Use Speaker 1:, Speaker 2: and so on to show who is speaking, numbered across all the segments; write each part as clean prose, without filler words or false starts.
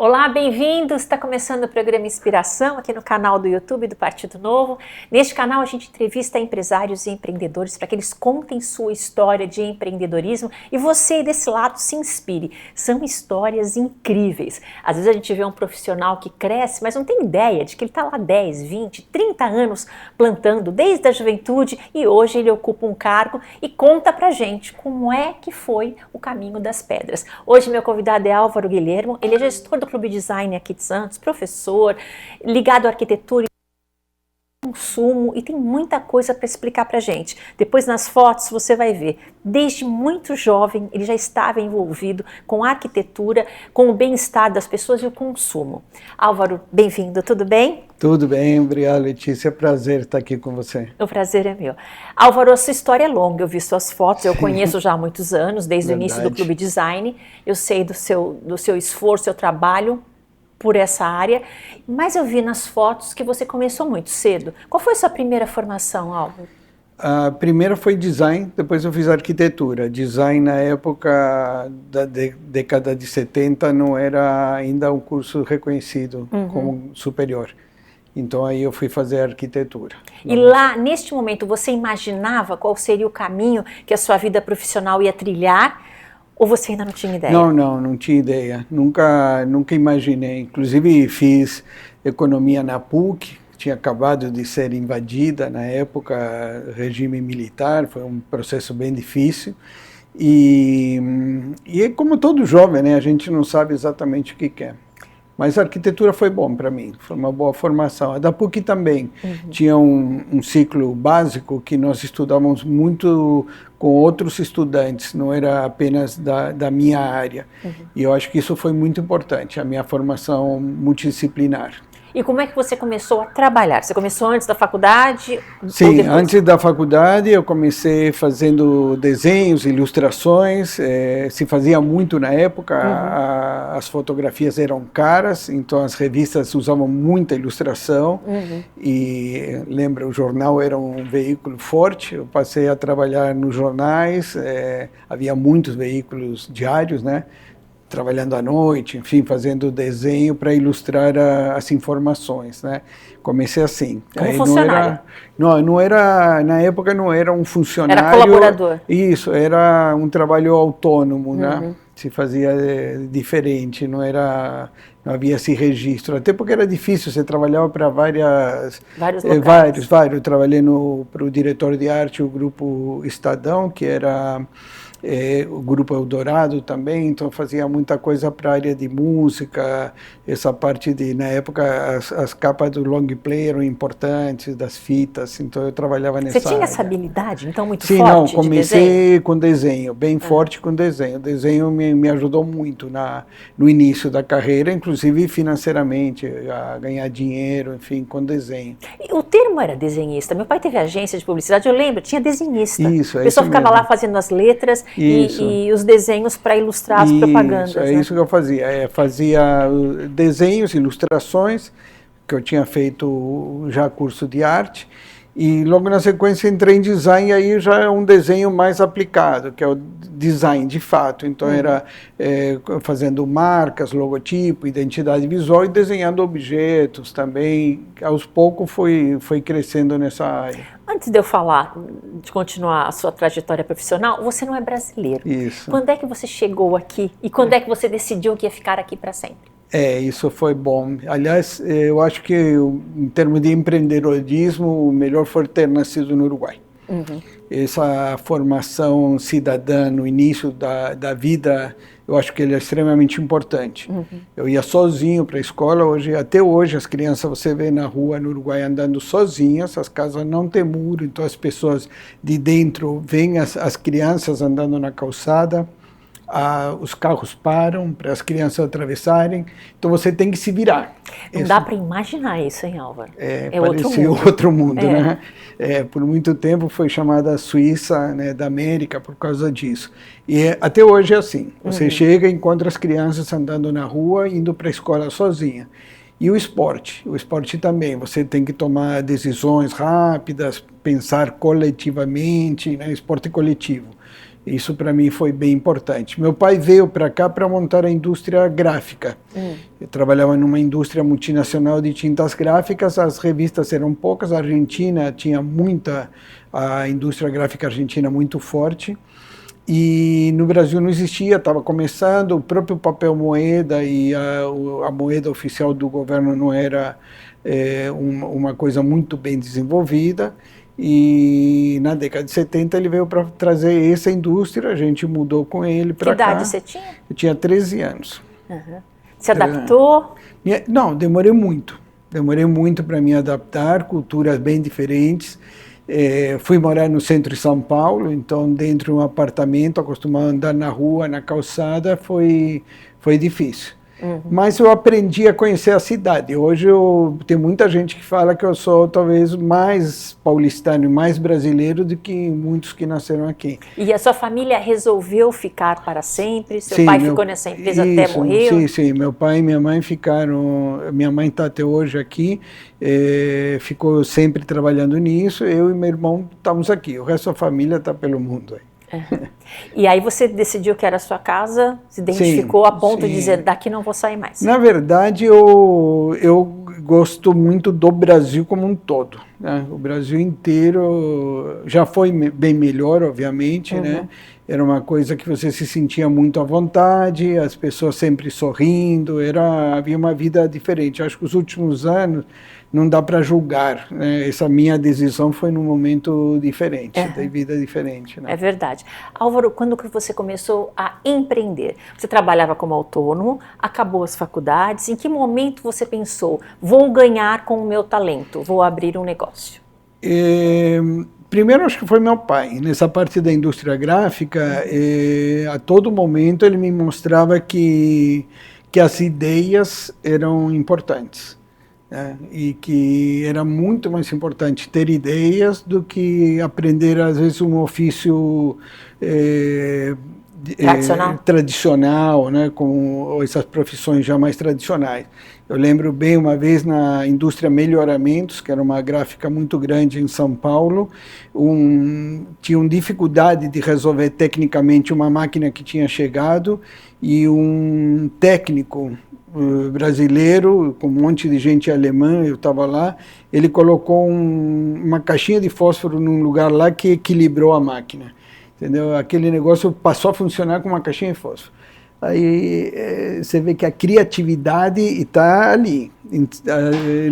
Speaker 1: Olá, bem-vindos! Está começando o programa Inspiração aqui no canal do YouTube do Partido Novo. Neste canal a gente entrevista empresários e empreendedores para que eles contem sua história de empreendedorismo e você desse lado se inspire. São histórias incríveis. Às vezes a gente vê um profissional que cresce, mas não tem ideia de que ele está lá 10, 20, 30 anos plantando desde a juventude e hoje ele ocupa um cargo e conta pra gente como é que foi o caminho das pedras. Hoje meu convidado é Álvaro Guilhermo, ele é gestor do Clube Design aqui de Santos, professor, ligado à arquitetura e consumo e tem muita coisa para explicar para gente. Depois nas fotos você vai ver, desde muito jovem ele já estava envolvido com a arquitetura, com o bem-estar das pessoas e o consumo. Álvaro, bem-vindo, tudo bem?
Speaker 2: Tudo bem, obrigado, Letícia, é prazer estar aqui com você.
Speaker 1: O prazer é meu. Álvaro, a sua história é longa, eu vi suas fotos, eu conheço já há muitos anos, desde o início do Clube Design, eu sei do seu esforço, seu trabalho por essa área, mas eu vi nas fotos que você começou muito cedo. Qual foi a sua primeira formação, Álvaro?
Speaker 2: A primeira foi design, depois eu fiz arquitetura. Design na época da década de 70 não era ainda um curso reconhecido como superior. Então aí eu fui fazer arquitetura.
Speaker 1: E lá, neste momento, você imaginava qual seria o caminho que a sua vida profissional ia trilhar? Ou você ainda não tinha ideia?
Speaker 2: Não tinha ideia. Nunca imaginei. Inclusive fiz economia na PUC, tinha acabado de ser invadida na época, regime militar, foi um processo bem difícil. E como todo jovem, né, a gente não sabe exatamente o que quer. Mas a arquitetura foi bom para mim, foi uma boa formação. A da PUC também tinha um ciclo básico que nós estudávamos muito com outros estudantes, não era apenas da minha área. E eu acho que isso foi muito importante, a minha formação multidisciplinar.
Speaker 1: E como é que você começou a trabalhar? Você começou antes da faculdade?
Speaker 2: Sim, antes da faculdade eu comecei fazendo desenhos, ilustrações, se fazia muito na época, as fotografias eram caras, então as revistas usavam muita ilustração e lembra, o jornal era um veículo forte, eu passei a trabalhar nos jornais, havia muitos veículos diários, né? Trabalhando à noite, enfim, fazendo desenho para ilustrar as informações, né? Comecei assim.
Speaker 1: Como funcionário?
Speaker 2: Não era, na época não era um funcionário.
Speaker 1: Era colaborador.
Speaker 2: Isso, era um trabalho autônomo, né? Se fazia diferente, não havia esse registro, até porque era difícil, você trabalhava para vários locais. Eu trabalhei para o diretor de arte, o Grupo Estadão, que era o Grupo Eldorado também, então fazia muita coisa para a área de música, essa parte na época as capas do long play eram importantes, das fitas, então eu trabalhava nessa área.
Speaker 1: Você tinha essa habilidade, então, muito
Speaker 2: forte?
Speaker 1: Sim, não,
Speaker 2: comecei com desenho, bem forte com desenho. O desenho me ajudou muito no início da carreira, inclusive financeiramente, a ganhar dinheiro, enfim, com desenho.
Speaker 1: E o termo era desenhista, meu pai teve agência de publicidade, eu lembro, tinha desenhista.
Speaker 2: Isso,
Speaker 1: o pessoal ficava lá fazendo as letras e os desenhos para ilustrar as propagandas.
Speaker 2: É isso que eu fazia. Fazia desenhos, ilustrações, que eu tinha feito já curso de arte, e logo na sequência entrei em design, e aí já é um desenho mais aplicado, que é o design de fato. Então era fazendo marcas, logotipo, identidade visual e desenhando objetos também. Aos poucos foi crescendo nessa área.
Speaker 1: Antes de eu falar, de continuar a sua trajetória profissional, você não é brasileiro.
Speaker 2: Isso.
Speaker 1: Quando é que você chegou aqui e quando é que você decidiu que ia ficar aqui para sempre?
Speaker 2: Isso foi bom. Aliás, eu acho que em termos de empreendedorismo, o melhor foi ter nascido no Uruguai. Essa formação cidadã no início da vida, eu acho que ele é extremamente importante. Eu ia sozinho para a escola, até hoje as crianças você vê na rua no Uruguai andando sozinhas, as casas não têm muro, então as pessoas de dentro veem as crianças andando na calçada. Os carros param para as crianças atravessarem, então você tem que se virar.
Speaker 1: Não dá para imaginar isso, hein, Álvaro?
Speaker 2: Parecia outro mundo, né? Por muito tempo foi chamada Suíça, né, da América por causa disso. E até hoje é assim, você chega e encontra as crianças andando na rua, indo para a escola sozinha. E o esporte também, você tem que tomar decisões rápidas, pensar coletivamente, né? Esporte coletivo. Isso para mim foi bem importante. Meu pai veio para cá para montar a indústria gráfica. Eu trabalhava numa indústria multinacional de tintas gráficas, as revistas eram poucas, a Argentina tinha a indústria gráfica argentina muito forte, e no Brasil não existia, estava começando, o próprio papel moeda e a moeda oficial do governo não era uma coisa muito bem desenvolvida. E na década de 70 ele veio para trazer essa indústria, a gente mudou com ele para cá.
Speaker 1: Que idade você tinha?
Speaker 2: Eu tinha 13 anos.
Speaker 1: Se adaptou?
Speaker 2: Não, demorei muito para me adaptar, culturas bem diferentes. Fui morar no centro de São Paulo, então dentro de um apartamento, acostumado a andar na rua, na calçada, foi difícil. Mas eu aprendi a conhecer a cidade. Hoje tem muita gente que fala que eu sou talvez mais paulistano e mais brasileiro do que muitos que nasceram aqui.
Speaker 1: E a sua família resolveu ficar para sempre? Seu pai ficou nessa empresa até morrer?
Speaker 2: Sim. Meu pai e minha mãe ficaram... Minha mãe está até hoje aqui, ficou sempre trabalhando nisso. Eu e meu irmão estamos aqui. O resto da família está pelo mundo aí.
Speaker 1: E aí você decidiu que era a sua casa, se identificou a ponto de dizer, daqui não vou sair mais.
Speaker 2: Na verdade, eu gosto muito do Brasil como um todo, né? O Brasil inteiro já foi bem melhor, obviamente, né? Era uma coisa que você se sentia muito à vontade, as pessoas sempre sorrindo, havia uma vida diferente. Acho que os últimos anos não dá para julgar, né? Essa minha decisão foi num momento diferente, de vida diferente, né?
Speaker 1: É verdade. Álvaro, quando que você começou a empreender? Você trabalhava como autônomo, acabou as faculdades, em que momento você pensou, vou ganhar com o meu talento, vou abrir um negócio?
Speaker 2: Primeiro, acho que foi meu pai. Nessa parte da indústria gráfica, a todo momento ele me mostrava que as ideias eram importantes. E que era muito mais importante ter ideias do que aprender, às vezes, um ofício tradicional, né, com essas profissões já mais tradicionais. Eu lembro bem uma vez na indústria Melhoramentos, que era uma gráfica muito grande em São Paulo, tinham dificuldade de resolver tecnicamente uma máquina que tinha chegado, e um técnico brasileiro, com um monte de gente alemã, eu estava lá, ele colocou uma caixinha de fósforo num lugar lá que equilibrou a máquina, entendeu? Aquele negócio passou a funcionar com uma caixinha de fósforo. Aí você vê que a criatividade está ali.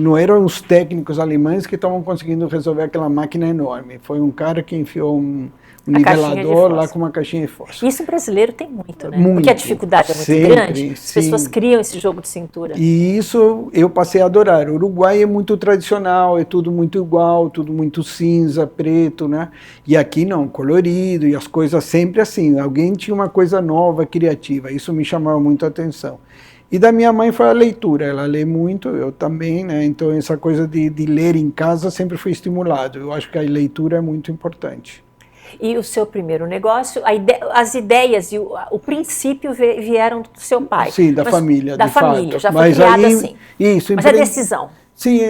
Speaker 2: Não eram os técnicos alemães que estavam conseguindo resolver aquela máquina enorme. Foi um cara que enfiou um nivelador lá com uma caixinha de fósforo.
Speaker 1: Isso o brasileiro tem muito, né?
Speaker 2: Muito,
Speaker 1: porque a dificuldade é muito
Speaker 2: sempre,
Speaker 1: grande, as pessoas criam esse jogo de cintura.
Speaker 2: E isso eu passei a adorar. O Uruguai é muito tradicional, é tudo muito igual, tudo muito cinza, preto, né? E aqui não, colorido, e as coisas sempre assim. Alguém tinha uma coisa nova, criativa. Isso me chamava muito a atenção. E da minha mãe foi a leitura, ela lê muito, eu também, né? Então essa coisa de ler em casa sempre foi estimulado. Eu acho que a leitura é muito importante.
Speaker 1: E o seu primeiro negócio, as ideias e o princípio vieram do seu pai?
Speaker 2: Sim, da família,
Speaker 1: da
Speaker 2: de
Speaker 1: família,
Speaker 2: fato.
Speaker 1: já foi criada assim.
Speaker 2: Isso.
Speaker 1: Mas é decisão.
Speaker 2: Sim,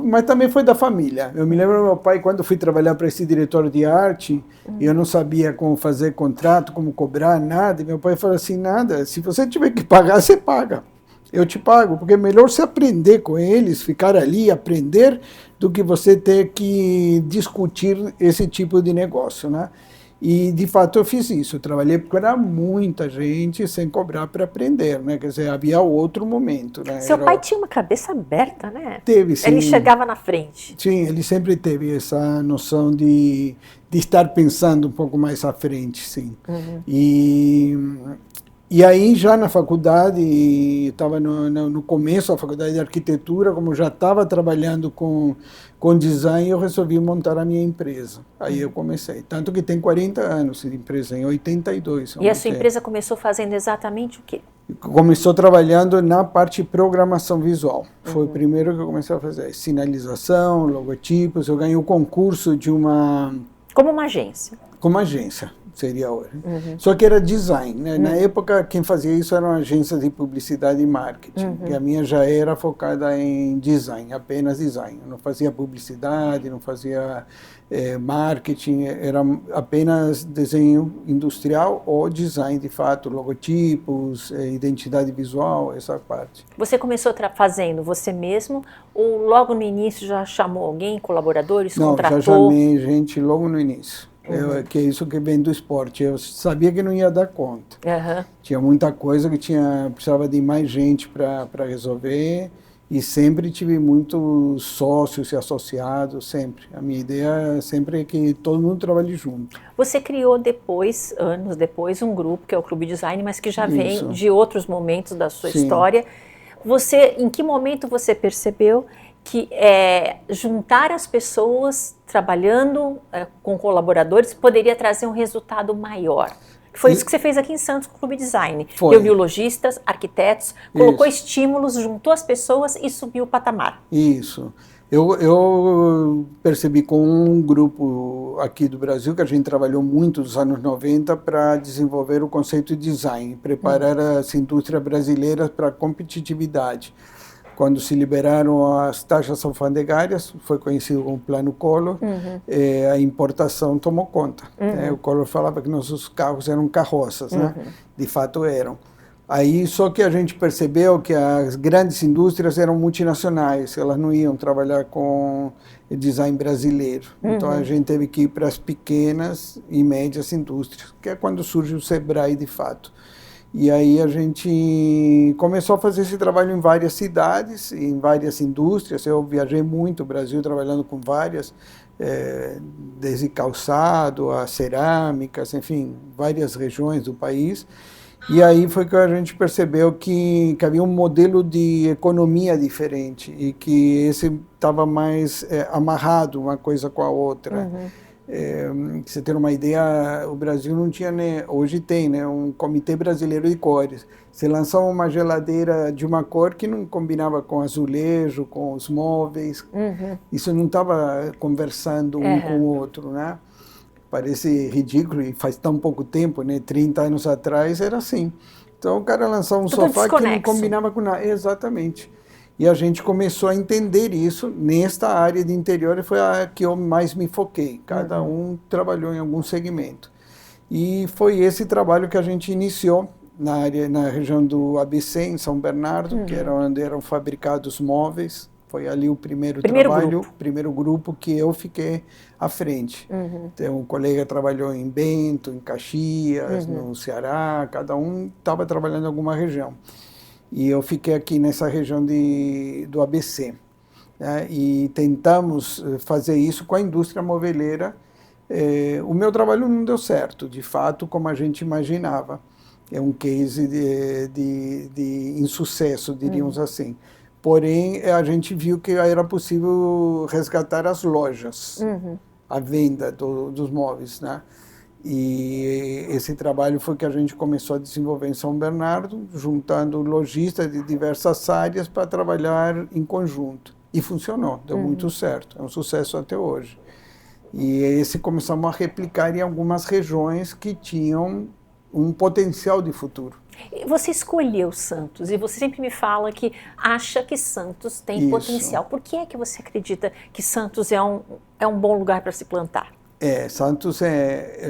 Speaker 2: mas também foi da família. Eu me lembro do meu pai, quando eu fui trabalhar para esse diretor de arte, eu não sabia como fazer contrato, como cobrar, nada. E meu pai falou assim, nada, se você tiver que pagar, você paga. Eu te pago, porque é melhor você aprender com eles, ficar ali, aprender, do que você ter que discutir esse tipo de negócio, né? E, de fato, eu fiz isso. Eu trabalhei porque era muita gente sem cobrar para aprender, né? Quer dizer, havia outro momento, né?
Speaker 1: Seu pai tinha uma cabeça aberta, né?
Speaker 2: Teve, sim.
Speaker 1: Ele chegava na frente.
Speaker 2: Sim, ele sempre teve essa noção de estar pensando um pouco mais à frente, sim. E aí, já na faculdade, estava no começo da faculdade de arquitetura, como eu já estava trabalhando com design, eu resolvi montar a minha empresa. Aí eu comecei. Tanto que tem 40 anos de empresa, em 82.
Speaker 1: E a sua empresa começou fazendo exatamente o quê?
Speaker 2: Começou trabalhando na parte de programação visual. Foi o primeiro que eu comecei a fazer. Sinalização, logotipos. Eu ganhei o concurso de uma...
Speaker 1: Como uma agência.
Speaker 2: como agência, seria hoje. Só que era design, né? Na época, quem fazia isso eram agências de publicidade e marketing. E a minha já era focada em design, apenas design. Eu não fazia publicidade, não fazia marketing, era apenas desenho industrial ou design, de fato, logotipos, identidade visual, essa parte.
Speaker 1: Você começou fazendo você mesmo ou logo no início já chamou alguém, colaboradores, contratou?
Speaker 2: Não, já chamei gente logo no início. Que é isso que vem do esporte. Eu sabia que não ia dar conta. Tinha muita coisa que precisava de mais gente para resolver. E sempre tive muitos sócios e associados, sempre. A minha ideia sempre é que todo mundo trabalhe junto.
Speaker 1: Você criou depois, anos depois, um grupo que é o Clube Design, mas que já vem de outros momentos da sua história. Em que momento você percebeu que juntar as pessoas trabalhando com colaboradores poderia trazer um resultado maior? Foi isso que você fez aqui em Santos com o Clube Design. Reuniu lojistas, arquitetos, colocou estímulos, juntou as pessoas e subiu o patamar.
Speaker 2: Isso. Eu percebi com um grupo aqui do Brasil, que a gente trabalhou muito nos anos 90 para desenvolver o conceito de design, preparar as indústrias brasileiras para a competitividade. Quando se liberaram as taxas alfandegárias, foi conhecido como Plano Collor, a importação tomou conta. O Collor falava que nossos carros eram carroças, né? De fato eram. Aí só que a gente percebeu que as grandes indústrias eram multinacionais, elas não iam trabalhar com design brasileiro. Então a gente teve que ir para as pequenas e médias indústrias, que é quando surge o Sebrae de fato. E aí a gente começou a fazer esse trabalho em várias cidades, em várias indústrias. Eu viajei muito o Brasil trabalhando com várias, desde calçado a cerâmicas, enfim, várias regiões do país. E aí foi que a gente percebeu que havia um modelo de economia diferente e que esse estava mais amarrado uma coisa com a outra. Você ter uma ideia, o Brasil não tinha, né, hoje tem, né, um comitê brasileiro de cores. Você lançava uma geladeira de uma cor que não combinava com azulejo, com os móveis. Isso não estava conversando um com o outro, né? Parece ridículo e faz tão pouco tempo, né? 30 anos atrás era assim. Então o cara lançava um sofá que não combinava com nada. Exatamente. E a gente começou a entender isso nesta área de interior e foi a que eu mais me foquei. Cada um trabalhou em algum segmento. E foi esse trabalho que a gente iniciou na região do ABC, em São Bernardo, que era onde eram fabricados móveis. Foi ali o primeiro grupo que eu fiquei à frente. Então, um colega trabalhou em Bento, em Caxias, no Ceará, cada um estava trabalhando em alguma região. E eu fiquei aqui nessa região do ABC. Né? E tentamos fazer isso com a indústria moveleira. O meu trabalho não deu certo, de fato, como a gente imaginava. É um case de insucesso, diríamos assim. Porém, a gente viu que era possível resgatar as lojas, a venda dos móveis, né? E esse trabalho foi que a gente começou a desenvolver em São Bernardo, juntando lojistas de diversas áreas para trabalhar em conjunto. E funcionou, deu muito certo, é um sucesso até hoje. E esse começamos a replicar em algumas regiões que tinham um potencial de futuro.
Speaker 1: Você escolheu Santos e você sempre me fala que acha que Santos tem potencial. Por que é que você acredita que Santos é um bom lugar para se plantar?
Speaker 2: Santos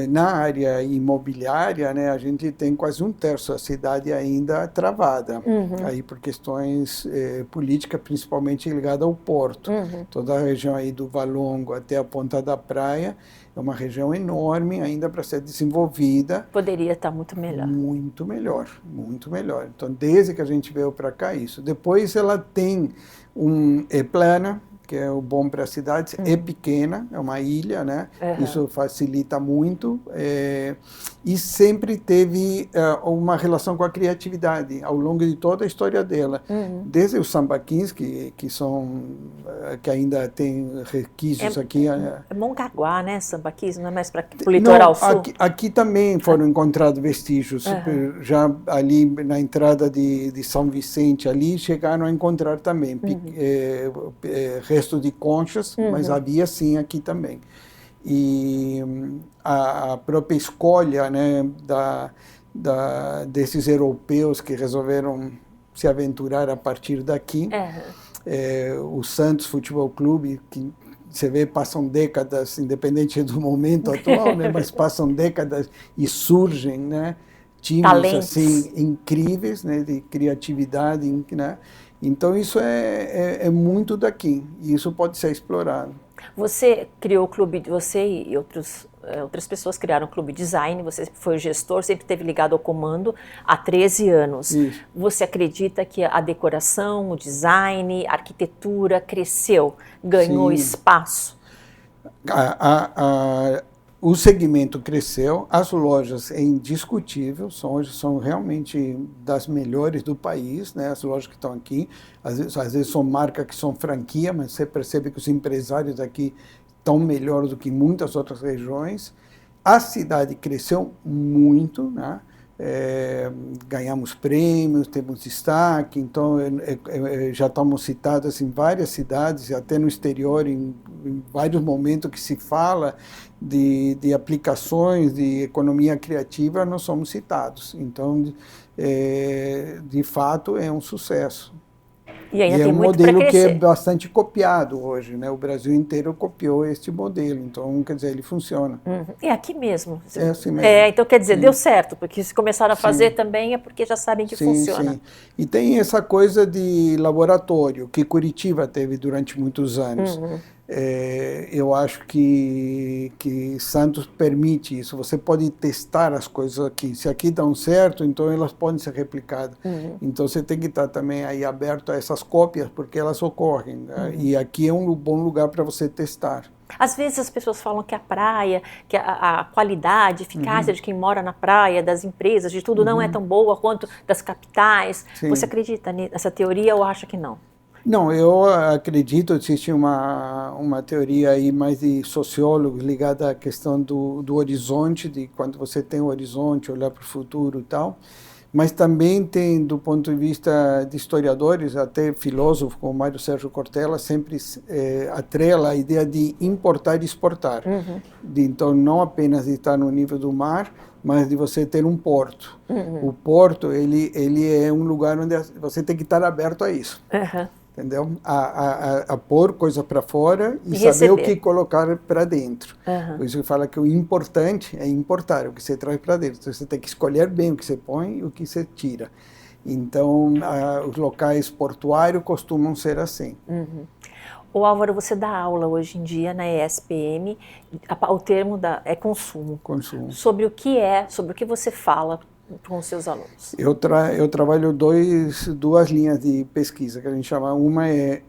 Speaker 2: na área imobiliária, né, a gente tem quase 1/3 da cidade ainda travada, aí por questões políticas, principalmente ligada ao porto. Toda a região aí do Valongo até a Ponta da Praia é uma região enorme ainda para ser desenvolvida.
Speaker 1: Poderia estar muito melhor.
Speaker 2: Muito melhor, muito melhor. Então, desde que a gente veio para cá, isso. Depois ela tem é plana, que é o bom para as cidades, é pequena, é uma ilha, né? Isso facilita muito, e sempre teve uma relação com a criatividade ao longo de toda a história dela. Desde os sambaquins, que ainda tem resquícios aqui.
Speaker 1: É Mongaguá, né, sambaquins, não é mais para o litoral sul?
Speaker 2: Aqui também foram encontrados vestígios, já ali na entrada de São Vicente, ali chegaram a encontrar também resto de conchas, mas havia sim aqui também. E a própria escolha, né, desses europeus que resolveram se aventurar a partir daqui. O Santos Futebol Clube, que você vê, passam décadas, independente do momento atual, né, mas passam décadas e surgem, né, times
Speaker 1: talentos
Speaker 2: assim incríveis, né, de criatividade, né? Então isso é muito daqui e isso pode ser explorado.
Speaker 1: Você criou o clube, você e outras pessoas criaram o Clube Design, você foi o gestor, sempre esteve ligado ao comando há 13 anos.
Speaker 2: Isso.
Speaker 1: Você acredita que a decoração, o design, a arquitetura cresceu, ganhou
Speaker 2: Sim.
Speaker 1: espaço?
Speaker 2: O segmento cresceu, as lojas é indiscutível, hoje são realmente das melhores do país, né? As lojas que estão aqui, às vezes são marcas que são franquia, mas você percebe que os empresários aqui estão melhor do que muitas outras regiões. A cidade cresceu muito, né? Ganhamos prêmios, temos destaque, então já estamos citados em várias cidades, até no exterior, em vários momentos que se fala de aplicações de economia criativa, nós somos citados. Então, de fato, é um sucesso.
Speaker 1: E ainda
Speaker 2: é
Speaker 1: tem
Speaker 2: um
Speaker 1: muito para
Speaker 2: modelo que é
Speaker 1: crescer.
Speaker 2: bastante copiado hoje, né? O Brasil inteiro copiou este modelo, então, quer dizer, ele funciona.
Speaker 1: É aqui mesmo.
Speaker 2: É assim mesmo.
Speaker 1: Então, quer dizer,
Speaker 2: Sim.
Speaker 1: deu certo, porque se começaram a fazer
Speaker 2: Sim.
Speaker 1: também é porque já sabem que
Speaker 2: Sim,
Speaker 1: funciona.
Speaker 2: sim. E tem essa coisa de laboratório, que Curitiba teve durante muitos anos. Eu acho que Santos permite isso. Você pode testar as coisas aqui. Se aqui dão certo, então elas podem ser replicadas. Então você tem que estar também aí aberto a essas cópias, porque elas ocorrem, né? E aqui é um bom lugar para você testar.
Speaker 1: Às vezes as pessoas falam que a praia, que a qualidade, a eficácia de quem mora na praia, das empresas, de tudo, não é tão boa quanto das capitais.
Speaker 2: Sim.
Speaker 1: Você acredita nessa teoria ou acha que não?
Speaker 2: Não, eu acredito, existe uma teoria aí mais de sociólogos ligada à questão do horizonte, de quando você tem o horizonte, olhar para o futuro e tal, mas também tem, do ponto de vista de historiadores, até filósofo como Mário Sérgio Cortella, sempre atrela a ideia de importar e exportar. Então, não apenas de estar no nível do mar, mas de você ter um porto. O porto, ele é um lugar onde você tem que estar aberto a isso. Entendeu? A pôr coisa para fora e saber
Speaker 1: receber.
Speaker 2: O que colocar para dentro. Por isso que fala que o importante é importar, o que você traz para dentro. Então, você tem que escolher bem o que você põe e o que você tira. Então, os locais portuários costumam ser assim.
Speaker 1: Ô Álvaro, você dá aula hoje em dia na ESPM, o termo é consumo.
Speaker 2: Consumo.
Speaker 1: Sobre o que você fala com os seus alunos?
Speaker 2: Eu trabalho duas linhas de pesquisa, que a gente chama. Uma é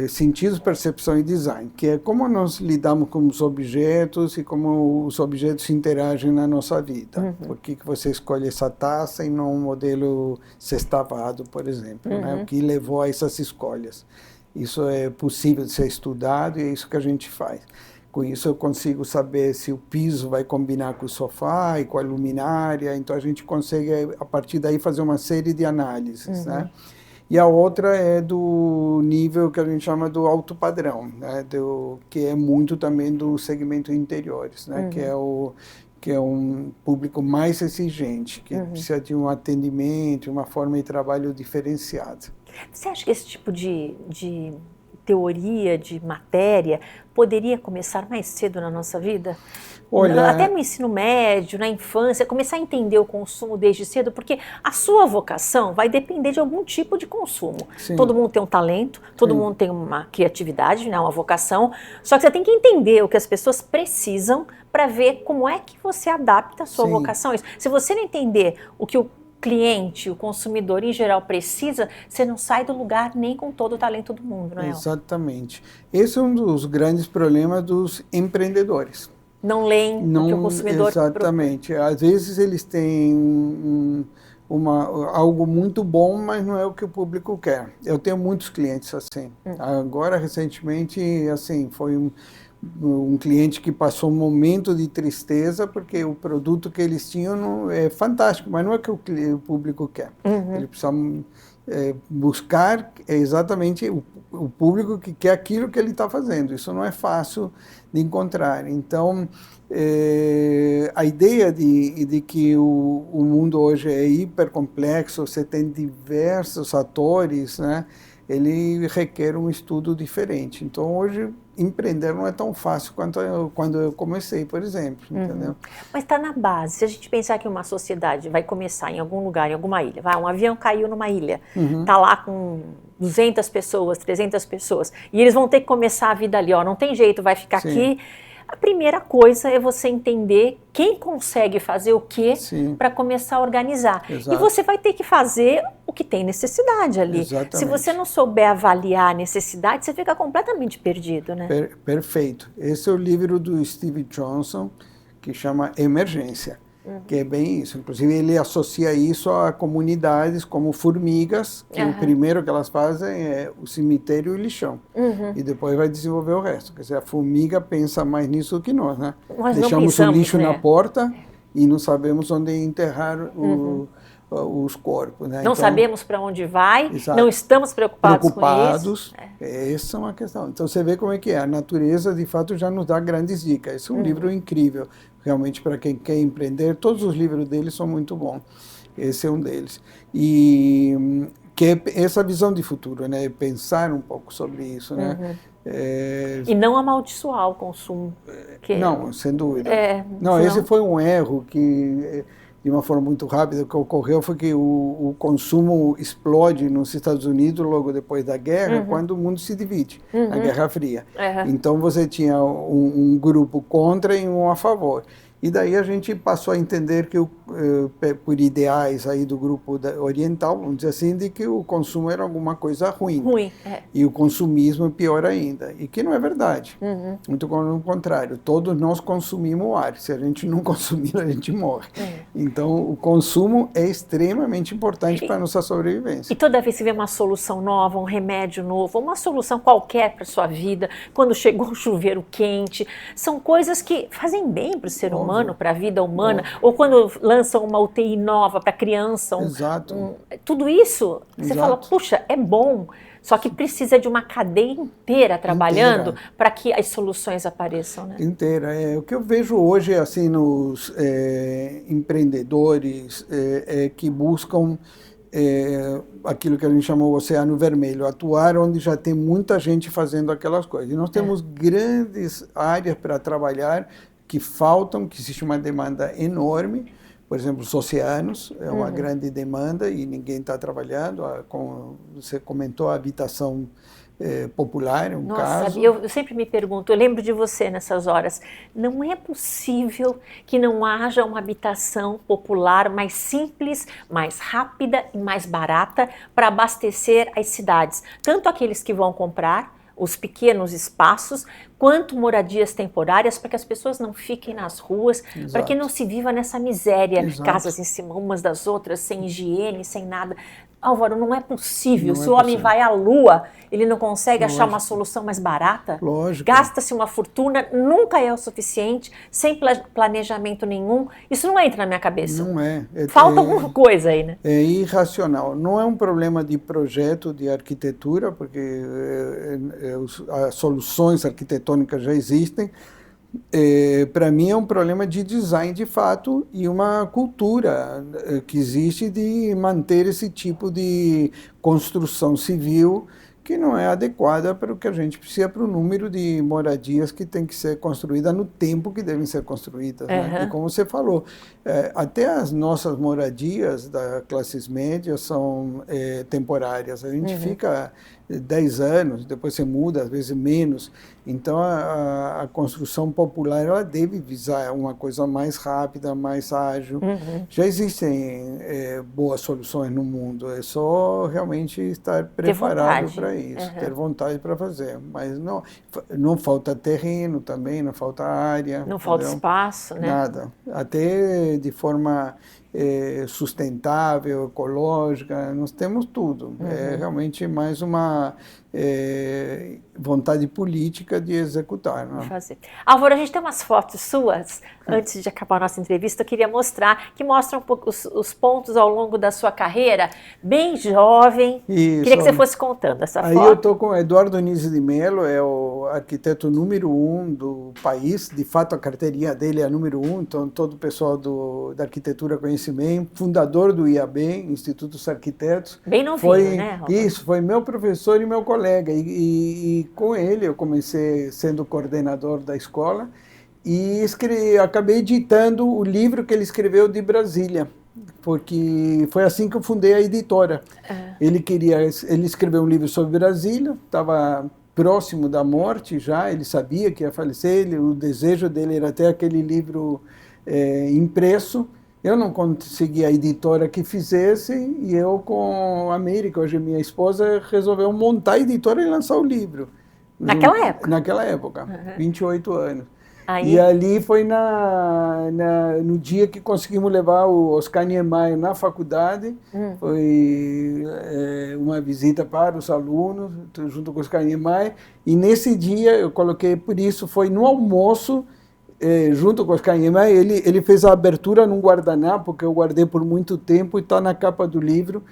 Speaker 2: sentidos, percepção e design, que é como nós lidamos com os objetos e como os objetos interagem na nossa vida. Por que você escolhe essa taça e não um modelo sextavado, por exemplo? Né? O que levou a essas escolhas? Isso é possível de ser estudado e é isso que a gente faz. Com isso eu consigo saber se o piso vai combinar com o sofá e com a luminária, então a gente consegue, a partir daí, fazer uma série de análises, né? E a outra é do nível que a gente chama do alto padrão, né? Que é muito também do segmento interiores, né? Que é um público mais exigente, que precisa de um atendimento, uma forma de trabalho diferenciada.
Speaker 1: Você acha que esse tipo de teoria, de matéria, poderia começar mais cedo na nossa vida?
Speaker 2: Olha,
Speaker 1: até no ensino médio, na infância, começar a entender o consumo desde cedo, porque a sua vocação vai depender de algum tipo de consumo.
Speaker 2: Sim.
Speaker 1: Todo mundo tem um talento, todo mundo tem uma criatividade, né, uma vocação, só que você tem que entender o que as pessoas precisam para ver como é que você adapta a sua vocação. Se você não entender o que o cliente, o consumidor em geral precisa, você não sai do lugar nem com todo o talento do mundo, não é?
Speaker 2: Exatamente. Esse é um dos grandes problemas dos empreendedores.
Speaker 1: Não leem o que o consumidor...
Speaker 2: Exatamente. Às vezes eles têm algo muito bom, mas não é o que o público quer. Eu tenho muitos clientes assim. Agora, recentemente, assim, foi um cliente que passou um momento de tristeza porque o produto que eles tinham é fantástico, mas não é o que o público quer. Ele precisa buscar exatamente o público que quer aquilo que ele está fazendo. Isso não é fácil de encontrar. Então, a ideia de que o mundo hoje é hipercomplexo, você tem diversos atores, né? Ele requer um estudo diferente. Então, hoje, empreender não é tão fácil quanto quando eu comecei, por exemplo, entendeu?
Speaker 1: Mas está na base. Se a gente pensar que uma sociedade vai começar em algum lugar, em alguma ilha, um avião caiu numa ilha, está lá com 200 pessoas, 300 pessoas, e eles vão ter que começar a vida ali, não tem jeito, vai ficar aqui. A primeira coisa é você entender quem consegue fazer o quê para começar a organizar. Exato. E você vai ter que fazer o que tem necessidade ali. Exatamente. Se você não souber avaliar a necessidade, você fica completamente perdido, né?
Speaker 2: Perfeito. Esse é o livro do Steve Johnson, que chama Emergência, que é bem isso. Inclusive, ele associa isso a comunidades como formigas, que o primeiro que elas fazem é o cemitério e o lixão. E depois vai desenvolver o resto. Quer dizer, a formiga pensa mais nisso do que nós, né?
Speaker 1: Nós
Speaker 2: deixamos o lixo na porta e não sabemos onde enterrar os corpos. Né?
Speaker 1: Não sabemos para onde vai, não estamos preocupados com isso.
Speaker 2: Essa é uma questão. Então, você vê como é que é. A natureza, de fato, já nos dá grandes dicas. Esse é um livro incrível, realmente, para quem quer empreender. Todos os livros dele são muito bons. Esse é um deles. E que é essa visão de futuro, né? Pensar um pouco sobre isso, né?
Speaker 1: E não amaldiçoar o consumo.
Speaker 2: Não, sem dúvida. Não, esse foi um erro que, de uma forma muito rápida, o que ocorreu foi que o consumo explode nos Estados Unidos logo depois da guerra, quando o mundo se divide, na Guerra Fria. Então você tinha um grupo contra e um a favor. E daí a gente passou a entender que, por ideais aí do grupo oriental, vamos dizer assim, de que o consumo era alguma coisa ruim. E o consumismo pior ainda. E que não é verdade. Muito pelo contrário. Todos nós consumimos ar. Se a gente não consumir, a gente morre. Então, o consumo é extremamente importante para a nossa sobrevivência.
Speaker 1: E toda vez que vê uma solução nova, um remédio novo, uma solução qualquer para a sua vida, quando chegou o chuveiro quente, são coisas que fazem bem para o ser humano, para a vida humana, ou quando lançam uma UTI nova para criança, tudo isso, você fala, puxa, é bom, só que precisa de uma cadeia inteira trabalhando para que as soluções apareçam. Né?
Speaker 2: Inteira. O que eu vejo hoje assim, nos empreendedores que buscam aquilo que a gente chamou o Oceano Vermelho, atuar onde já tem muita gente fazendo aquelas coisas. E nós temos grandes áreas para trabalhar que faltam, que existe uma demanda enorme. Por exemplo, os oceanos é uma grande demanda e ninguém está trabalhando. Como você comentou, a habitação popular, é um caso.
Speaker 1: Eu sempre me pergunto, eu lembro de você nessas horas, não é possível que não haja uma habitação popular mais simples, mais rápida e mais barata para abastecer as cidades, tanto aqueles que vão comprar os pequenos espaços, quanto moradias temporárias, para que as pessoas não fiquem nas ruas, para que não se viva nessa miséria, casas em cima umas das outras, sem higiene, sem nada. Álvaro, não é possível. Se o homem vai à Lua, ele não consegue achar uma solução mais barata? Gasta-se uma fortuna, nunca é o suficiente, sem planejamento nenhum. Isso não entra na minha cabeça.
Speaker 2: Não é.
Speaker 1: Falta alguma coisa aí, né?
Speaker 2: É irracional. Não é um problema de projeto, de arquitetura, porque as soluções arquitetônicas já existem. Para mim é um problema de design de fato e uma cultura que existe de manter esse tipo de construção civil que não é adequada para o que a gente precisa, para o número de moradias que tem que ser construída no tempo que devem ser construídas. Né? E como você falou, até as nossas moradias da classes médias são temporárias. A gente fica 10 anos, depois você muda, às vezes menos. Então, a construção popular ela deve visar uma coisa mais rápida, mais ágil. Já existem boas soluções no mundo, é só realmente estar preparado para isso, ter vontade para fazer. Mas não falta terreno também, não falta área.
Speaker 1: Não falta espaço, né?
Speaker 2: Nada. Até de forma sustentável, ecológica, nós temos tudo. É realmente mais vontade política de executar. Né?
Speaker 1: Fazer. Álvaro, a gente tem umas fotos suas, antes de acabar a nossa entrevista, eu queria mostrar, que mostram um pouco os pontos ao longo da sua carreira, bem jovem.
Speaker 2: Isso.
Speaker 1: Queria que você fosse contando essa
Speaker 2: Aí
Speaker 1: foto.
Speaker 2: eu estou com o Eduardo Nisi de Mello, é o arquiteto número 1 do país, de fato a carteirinha dele é a número 1, então todo o pessoal da arquitetura conhece bem, fundador do IAB, Instituto dos Arquitetos.
Speaker 1: Bem novinho, né, Álvaro?
Speaker 2: Isso, foi meu professor e meu colega, e com ele eu comecei sendo coordenador da escola, e acabei editando o livro que ele escreveu de Brasília, porque foi assim que eu fundei a editora. Ele escreveu um livro sobre Brasília, estava próximo da morte já, ele sabia que ia falecer, o desejo dele era ter aquele livro impresso. Eu não consegui a editora que fizesse, e eu com a América, hoje minha esposa, resolveu montar a editora e lançar o livro.
Speaker 1: Naquela época?
Speaker 2: Naquela época, 28 anos.
Speaker 1: Aí...
Speaker 2: E ali foi no dia que conseguimos levar o Oscar Niemeyer na faculdade. Foi uma visita para os alunos, junto com o Oscar Niemeyer. E nesse dia, eu coloquei, por isso, foi no almoço, junto com o Oscar Niemeyer, ele fez a abertura num guardanapo, que eu guardei por muito tempo, e está na capa do livro.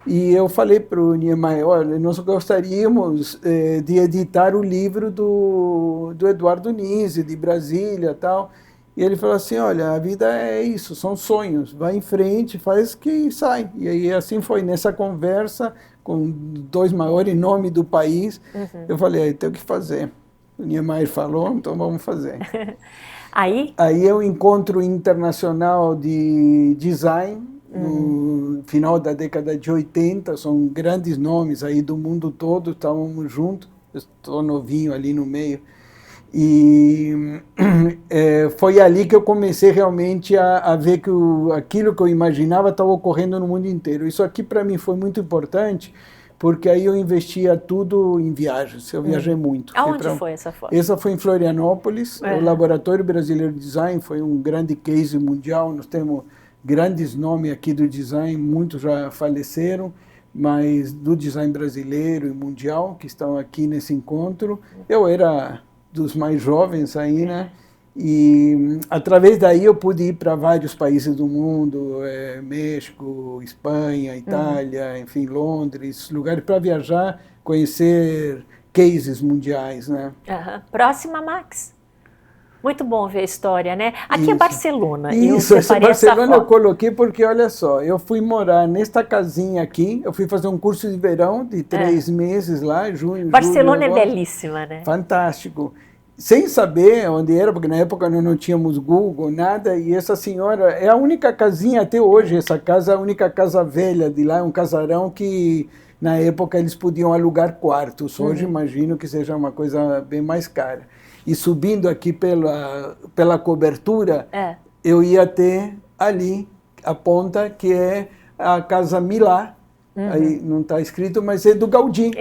Speaker 2: E eu falei para o Niemeyer, olha, nós gostaríamos de editar o livro do Eduardo Nisi, de Brasília e tal. E ele falou assim, olha, a vida é isso, são sonhos, vai em frente, faz que sai. E aí assim foi, nessa conversa com dois maiores nomes do país, eu falei, tenho que fazer. O Niemeyer falou, então vamos fazer. Aí é um encontro internacional de design, no final da década de 80, são grandes nomes aí do mundo todo, estávamos juntos, eu estou novinho ali no meio, e foi ali que eu comecei realmente a ver que aquilo que eu imaginava estava ocorrendo no mundo inteiro. Isso aqui para mim foi muito importante, porque aí eu investia tudo em viagens, eu viajei muito.
Speaker 1: Aonde foi essa foto?
Speaker 2: Essa foi em Florianópolis, o Laboratório Brasileiro de Design, foi um grande case mundial, nós temos grandes nomes aqui do design, muitos já faleceram, mas do design brasileiro e mundial, que estão aqui nesse encontro. Eu era dos mais jovens aí, né? E através daí eu pude ir para vários países do mundo, México, Espanha, Itália, enfim, Londres, lugares para viajar, conhecer cases mundiais, né?
Speaker 1: Próxima, Max. Muito bom ver a história, né? Aqui é Barcelona.
Speaker 2: Isso, essa Barcelona eu coloquei porque, olha só, eu fui morar nesta casinha aqui, eu fui fazer um curso de verão de 3 meses lá, junho,
Speaker 1: Barcelona
Speaker 2: julho,
Speaker 1: é belíssima, né?
Speaker 2: Fantástico. Sem saber onde era, porque na época nós não tínhamos Google, nada, e essa senhora, é a única casinha até hoje, essa casa é a única casa velha de lá, é um casarão que na época eles podiam alugar quartos, hoje imagino que seja uma coisa bem mais cara. E subindo aqui pela cobertura, eu ia até ali, a ponta, que é a Casa Milá. Aí não está escrito, mas é do Gaudí.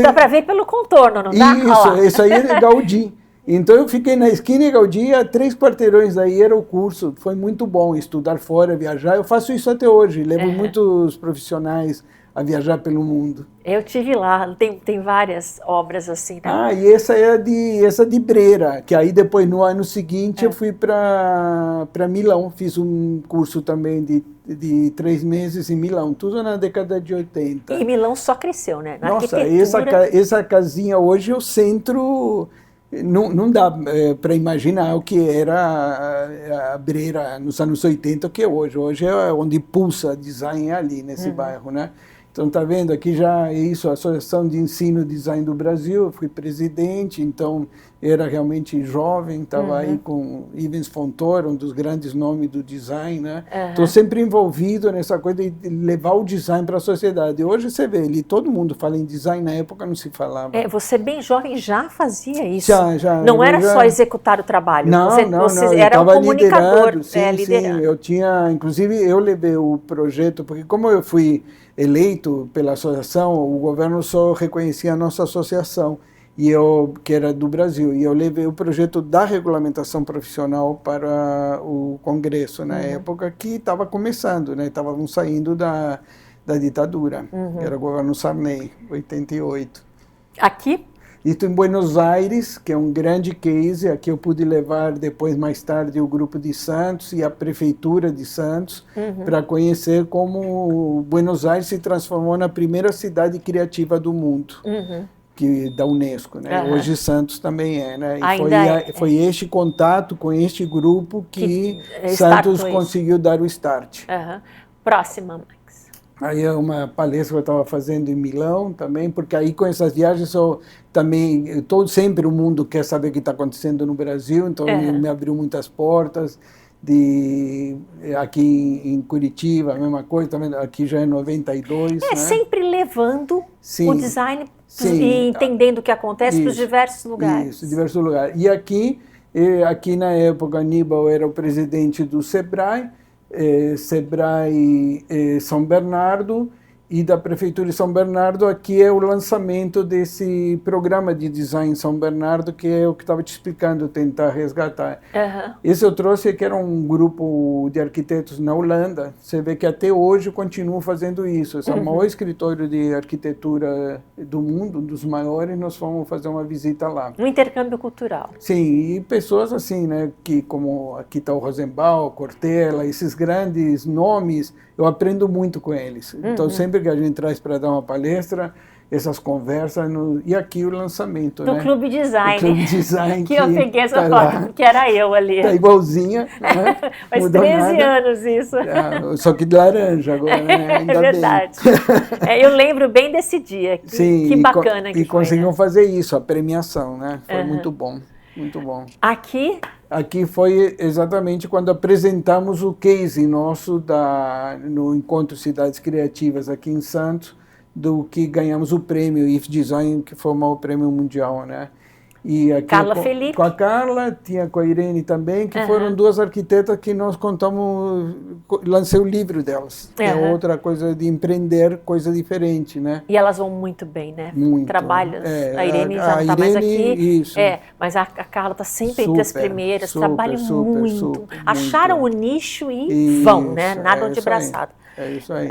Speaker 1: Dá para ver pelo contorno, não dá?
Speaker 2: Isso aí é Gaudí. Então eu fiquei na esquina e Gaudí, a 3 quarteirões daí era o curso. Foi muito bom estudar fora, viajar. Eu faço isso até hoje, levo muitos profissionais a viajar pelo mundo.
Speaker 1: Eu tive lá, tem várias obras assim. Né?
Speaker 2: E essa é essa de Brera, que aí depois no ano seguinte eu fui para Milão, fiz um curso também de 3 meses em Milão, tudo na década de 80.
Speaker 1: E Milão só cresceu, né? Na
Speaker 2: Nossa, essa casinha hoje é o centro, não dá para imaginar o que era a Brera nos anos 80, o que é hoje. Hoje é onde pulsa design ali nesse bairro, né? Então, está vendo, aqui já é isso, a Associação de Ensino e Design do Brasil, eu fui presidente, então era realmente jovem, estava aí com Ivens Fontoura, um dos grandes nomes do design, né? Estou sempre envolvido nessa coisa de levar o design para a sociedade. Hoje você vê, todo mundo fala em design, na época não se falava.
Speaker 1: Você bem jovem já fazia isso.
Speaker 2: Já.
Speaker 1: Não era só executar o trabalho,
Speaker 2: não,
Speaker 1: você era um comunicador.
Speaker 2: Sim, eu tinha, inclusive eu levei o projeto, porque como eu fui eleito pela associação, o governo só reconhecia a nossa associação, que era do Brasil, e eu levei o projeto da regulamentação profissional para o Congresso, na época que estava começando, né? Estávamos saindo da ditadura, era o governo Sarney, 88.
Speaker 1: Aqui?
Speaker 2: Isso em Buenos Aires, que é um grande case. Aqui eu pude levar depois, mais tarde, o grupo de Santos e a prefeitura de Santos para conhecer como Buenos Aires se transformou na primeira cidade criativa do mundo. Da Unesco, né? Hoje Santos também é, né? E foi este contato com este grupo que Santos conseguiu dar o start.
Speaker 1: Próxima, Max.
Speaker 2: Aí é uma palestra que eu estava fazendo em Milão também, porque aí com essas viagens sempre o mundo quer saber o que está acontecendo no Brasil, então me abriu muitas portas. Aqui em Curitiba, a mesma coisa, também aqui já é 92. Né?
Speaker 1: Sempre levando o design e entendendo o que acontece para os diversos lugares.
Speaker 2: Isso, diversos lugares. E aqui na época, Aníbal era o presidente do Sebrae, São Bernardo, e da Prefeitura de São Bernardo. Aqui é o lançamento desse programa de design em São Bernardo, que é o que estava te explicando, tentar resgatar. Esse eu trouxe, que era um grupo de arquitetos na Holanda. Você vê que até hoje eu continuo fazendo isso. Esse é o maior escritório de arquitetura do mundo, um dos maiores. Nós fomos fazer uma visita lá.
Speaker 1: Um intercâmbio cultural.
Speaker 2: Sim, e pessoas assim, né, que como aqui está o Rosenbaum, Cortella, esses grandes nomes, eu aprendo muito com eles. Então, sempre que a gente traz para dar uma palestra, essas conversas, e aqui o lançamento,
Speaker 1: do
Speaker 2: né?
Speaker 1: Clube Design.
Speaker 2: Do Clube Design.
Speaker 1: que eu peguei essa foto, que era eu ali.
Speaker 2: Está igualzinha, né?
Speaker 1: Faz 13 anos isso.
Speaker 2: Só que de laranja agora, né? Ainda
Speaker 1: é verdade. Eu lembro bem desse dia. Que bacana que foi.
Speaker 2: E conseguimos fazer isso, a premiação, né? Foi muito bom, muito bom. Aqui foi exatamente quando apresentamos o case nosso no Encontro Cidades Criativas aqui em Santos, do que ganhamos o prêmio IF Design, que foi o maior prêmio mundial, né? E aqui
Speaker 1: Carla Felipe.
Speaker 2: Com a Carla, tinha com a Irene também, que foram duas arquitetas que nós lancei o livro delas. É outra coisa de empreender, coisa diferente, né?
Speaker 1: E elas vão muito bem, né?
Speaker 2: Muito.
Speaker 1: Trabalhos. A Irene já não está mais aqui.
Speaker 2: Isso.
Speaker 1: Mas a Carla está sempre entre as primeiras, trabalha muito. Acharam o nicho e vão, né? Nadam de braçada.
Speaker 2: É isso aí.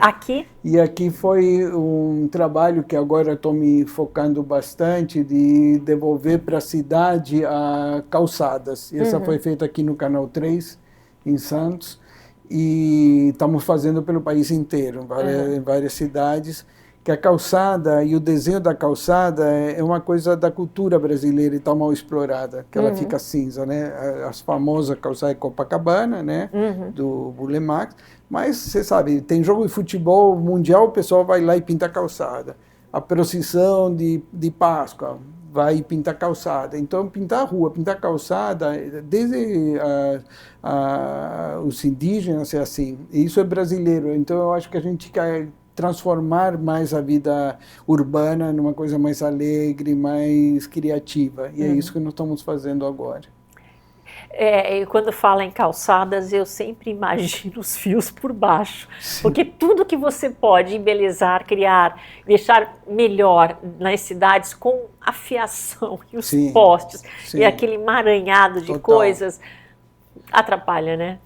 Speaker 1: E
Speaker 2: aqui foi um trabalho que agora estou me focando bastante de devolver para a cidade a calçadas. Essa foi feita aqui no Canal 3, em Santos, e estamos fazendo pelo país inteiro, em várias cidades, que a calçada e o desenho da calçada é uma coisa da cultura brasileira e está mal explorada, que ela fica cinza, né? As famosas calçadas de Copacabana, né? Do Burle Marx. Mas, você sabe, tem jogo de futebol mundial, o pessoal vai lá e pinta a calçada. A procissão de Páscoa vai pintar calçada. Então, pintar a rua, pintar a calçada, desde os indígenas é assim. E isso é brasileiro. Então, eu acho que a gente quer transformar mais a vida urbana numa coisa mais alegre, mais criativa. E é isso que nós estamos fazendo agora.
Speaker 1: E quando fala em calçadas, eu sempre imagino os fios por baixo. Sim. Porque tudo que você pode embelezar, criar, deixar melhor nas cidades com a fiação e os postes e aquele emaranhado de coisas, atrapalha, né?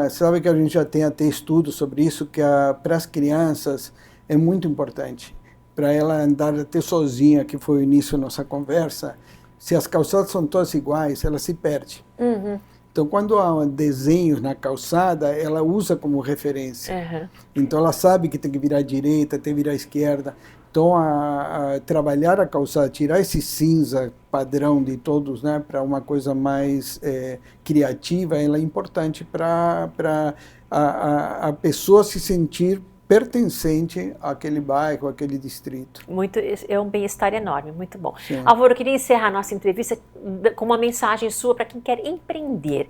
Speaker 2: Sabe que a gente já tem até estudos sobre isso, que para as crianças é muito importante. Para ela andar até sozinha, que foi o início da nossa conversa, se as calçadas são todas iguais, ela se perde. Então, quando há desenhos na calçada, ela usa como referência. Então, ela sabe que tem que virar à direita, tem que virar à esquerda. Então, trabalhar a calçada, tirar esse cinza padrão de todos, né, para uma coisa mais criativa, ela é importante para a pessoa se sentir pertencente àquele bairro, àquele distrito.
Speaker 1: É um bem-estar enorme, muito bom.
Speaker 2: Sim.
Speaker 1: Álvaro, eu queria encerrar a nossa entrevista com uma mensagem sua para quem quer empreender,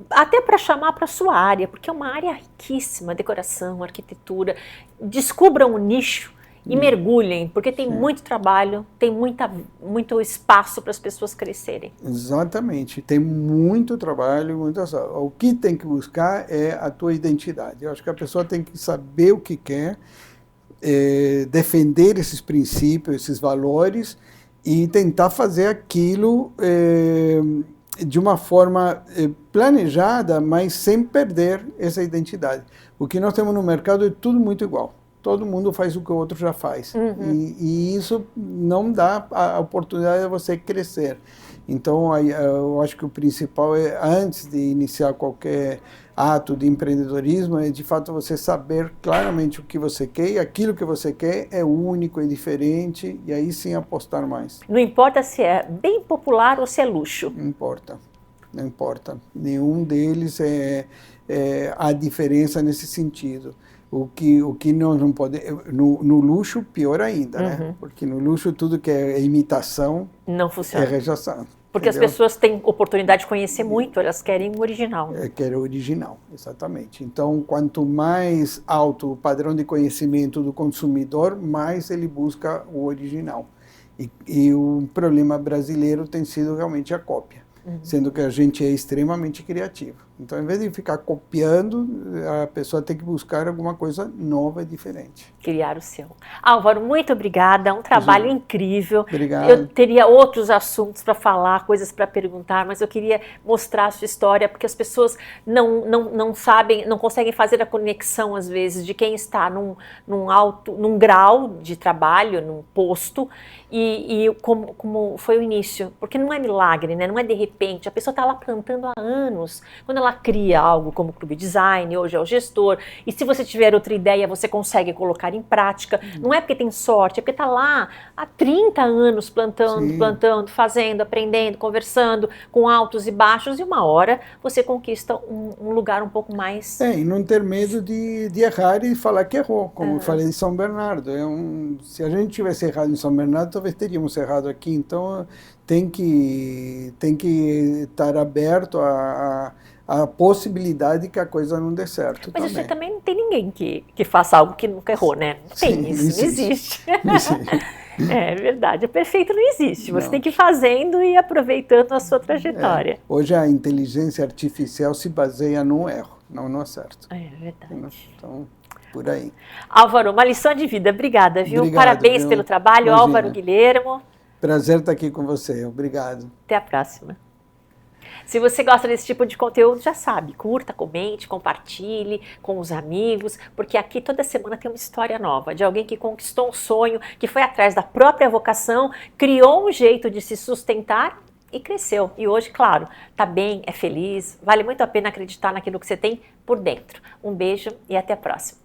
Speaker 1: até para chamar para a sua área, porque é uma área riquíssima, decoração, arquitetura. Descubram um nicho e mergulhem, porque tem muito trabalho, tem muito espaço para as pessoas crescerem.
Speaker 2: Exatamente, tem muito trabalho, o que tem que buscar é a tua identidade. Eu acho que a pessoa tem que saber o que quer, defender esses princípios, esses valores e tentar fazer aquilo de uma forma planejada, mas sem perder essa identidade. O que nós temos no mercado é tudo muito igual. todo mundo faz o que o outro já faz. E isso não dá a oportunidade de você crescer. Então, eu acho que o principal é, antes de iniciar qualquer ato de empreendedorismo, é de fato você saber claramente o que você quer, e aquilo que você quer é único, é diferente, e aí sim apostar mais.
Speaker 1: Não importa se é bem popular ou se é luxo.
Speaker 2: Não importa, não importa. Nenhum deles há diferença nesse sentido. O que nós não podemos... No luxo, pior ainda, né? Porque no luxo tudo que é imitação
Speaker 1: não funciona.
Speaker 2: É rejação.
Speaker 1: Porque entendeu? As pessoas têm oportunidade de conhecer muito, elas querem o original.
Speaker 2: Querem o original, exatamente. Então, quanto mais alto o padrão de conhecimento do consumidor, mais ele busca o original. E o problema brasileiro tem sido realmente a cópia, sendo que a gente é extremamente criativo. Então, em vez de ficar copiando, a pessoa tem que buscar alguma coisa nova e diferente.
Speaker 1: Criar o seu. Álvaro, muito obrigada, um trabalho incrível.
Speaker 2: Obrigado.
Speaker 1: Eu teria outros assuntos para falar, coisas para perguntar, mas eu queria mostrar a sua história, porque as pessoas não sabem, não conseguem fazer a conexão, às vezes, de quem está num grau de trabalho, num posto, e como foi o início. Porque não é milagre, né? Não é de repente, a pessoa está lá plantando há anos. Quando ela cria algo como Clube Design, hoje é o gestor, e se você tiver outra ideia, você consegue colocar em prática. Não é porque tem sorte, é porque está lá há 30 anos plantando, fazendo, aprendendo, conversando, com altos e baixos, e uma hora você conquista um lugar um pouco mais...
Speaker 2: E não ter medo de errar e falar que errou, como eu falei de São Bernardo. Se a gente tivesse errado em São Bernardo, talvez teríamos errado aqui. Então tem que estar aberto a possibilidade de que a coisa não dê certo.
Speaker 1: Mas
Speaker 2: também.
Speaker 1: Você também não tem ninguém que faça algo que nunca errou, né? Não tem isso, não existe. É verdade, o perfeito não existe. Você tem que ir fazendo e aproveitando a sua trajetória.
Speaker 2: Hoje a inteligência artificial se baseia no erro, não no acerto.
Speaker 1: É verdade.
Speaker 2: Então, por aí.
Speaker 1: Álvaro, uma lição de vida. Obrigada, viu?
Speaker 2: Obrigado,
Speaker 1: Parabéns pelo trabalho,
Speaker 2: Imagina.
Speaker 1: Álvaro Guilhermo.
Speaker 2: Prazer estar aqui com você. Obrigado.
Speaker 1: Até a próxima. Se você gosta desse tipo de conteúdo, já sabe, curta, comente, compartilhe com os amigos, porque aqui toda semana tem uma história nova de alguém que conquistou um sonho, que foi atrás da própria vocação, criou um jeito de se sustentar e cresceu. E hoje, claro, está bem, é feliz, vale muito a pena acreditar naquilo que você tem por dentro. Um beijo e até a próxima.